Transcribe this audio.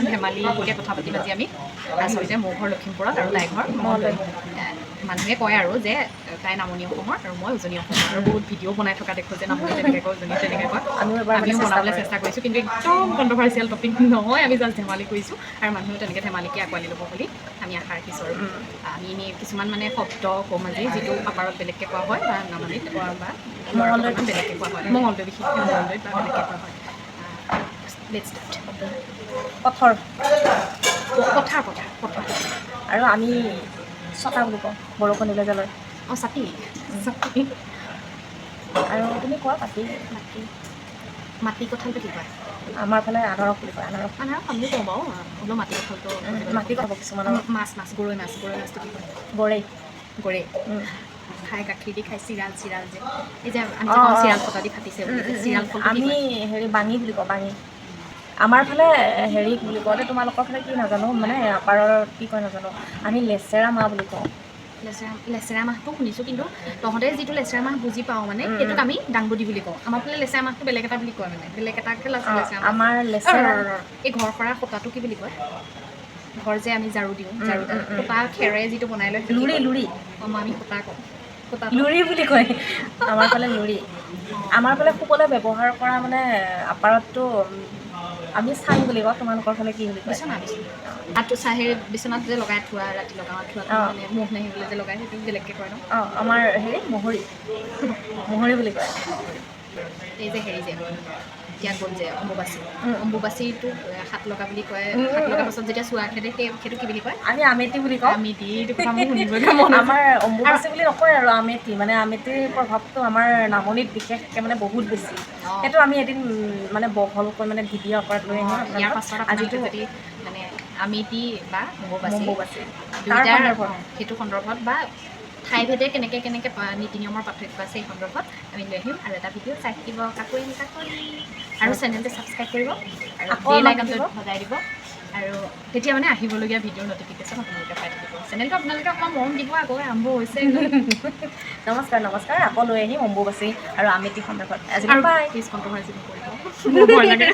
ধেমালি কথা পাতি পাতি আমি আচলতে মোৰ ঘৰ লখিমপুৰত আৰু তাইৰ ঘৰ মঙলদৈ মানুহে কয় আৰু যে তাই নামনি অসমৰ আৰু মই উজনি অসমৰ আৰু বহুত ভিডিঅ' বনাই থকা দেখোঁ যে নামনি তেনেকৈ কয় উজনি তেনেকৈ কয় আমিও বনাবলৈ চেষ্টা কৰিছোঁ কিন্তু একদম কণ্ট্ৰভাৰ্চিয়েল টপিক নহয় আমি জাষ্ট ধেমালি কৰিছোঁ আৰু মানুহেও তেনেকৈ ধেমালিকৈ আঁকোৱালি ল'ব বুলি আমি আশা ৰাখিছোঁ আৰু আমি এনেই কিছুমান মানে শব্দ কম আজি যিটো আপাৰত বেলেগকৈ কোৱা হয় বা নামনিত কোৱা বা মঙলদৈত বেলেগকৈ কোৱা হয় মঙলদৈ বিশেষকৈ মঙলদৈত বা বেলেগকৈ কোৱা হয় পথৰ আৰু আমি ছটা বুলি কওঁ বৰষুণ দিলে জালৰ অঁ ছাতি আৰু তুমি কোৱা মাটি কঁঠালটো কি কয় আমাৰ ফালে আনাৰস বুলি কয় আনাৰস আমিও কওঁ বাৰু হ'লেও মাটি কঁঠালটো মাটি ক'ব কিছুমানৰ মাছ গৰৈ মাছটো কি কয় গৰৈ খাই গাখীৰ দি খাই চিৰাল যে এই যে আমি চিৰাল ফটা দি ফাটিছে চিৰাল ফল আমি হেৰি বাঙি বুলি কওঁ বাঙি আমাৰ ফালে হেৰি বুলি কওঁতে তোমালোকৰ ফালে কি নাজানো মানে আপাৰৰ কি কয় নাজানো আমি লেচেৰা মাহ বুলি কওঁ লেচেৰা মাহটো শুনিছোঁ কিন্তু তহঁতে যিটো লেচেৰা মাহ বুজি পাওঁ মানে সেইটোক আমি দাংবডি বুলি কওঁ আমাৰ ফালে লেচেৰা মাহটো বেলেগ এটা বুলি কয় মানে বেলেগ এটাকে লেচেৰা আমাৰ লেচেৰা এই ঘৰ সৰা সূতাটো কি বুলি কয় ঘৰ যে আমি ঝাৰু দিওঁ সূতা খেৰে যিটো বনাই লয় লুৰি আমি সূতা কওঁ লুৰি বুলি কয় আমাৰ ফালে লুৰি আমাৰ ফালে শুবলৈ ব্যৱহাৰ কৰা মানে আপাৰতটো আমি চাং বুলি কওঁ তোমালোকৰ ফালে কি বুলি কয় বিচনাত যে লগাই থোৱা ৰাতি লগাওঁ থোৱাটো মানে মুখ নাহিবলৈ যে লগাই সেইটো বেলেগকৈ কয় ন আমাৰ হেৰি মহৰি বুলি কয় এই যে হেৰি যে এতিয়া গ'ল যে অম্বুবাচীটো হাত লগা বুলি কয় হাত লগাৰ পাছত যেতিয়া চোৱা খেদে সেইটো কি বুলি কয় আমি আমেতি বুলি কওঁ আমাৰ অম্বুবাচী বুলি নকয় আৰু আমেতি মানে আমেতিৰ প্ৰভাৱটো আমাৰ নামনিত বিশেষকৈ মানে বহুত বেছি সেইটো আমি এদিন মানে বহলকৈ মানে ভিডিঅ' আকাৰত লৈ আহিম ইয়াৰ পাছত আজিতো যদি মানে আমেতি বা অম্বুবাচী সেইটো সন্দৰ্ভত বা ঠাইভেদে কেনেকৈ নীতি নিয়মৰ পাৰ্থক্য আছে এই সন্দৰ্ভত আমি লৈ আহিম আৰু এটা ভিডিঅ' চাই থাকিব কাকৰি আৰু চেনেলটো ছাবস্ক্ৰাইব কৰিব আৰু বেল আইকনটো বজাই দিব আৰু তেতিয়া মানে আহিবলগীয়া ভিডিঅ'ৰ নটিফিকেশ্যন আপোনালোকে পাই থাকিব চেনেলটো আপোনালোকে অকণমান মৰম দিব আকৌ আৰম্ভ হৈছে নমস্কাৰ আকৌ লৈ আহিম অম্বুবাচী আৰু আমেতি সন্দৰ্ভত প্লিজ কণ্ট্ৰভাৰ্চি নকৰিব মোৰ ভয় লাগে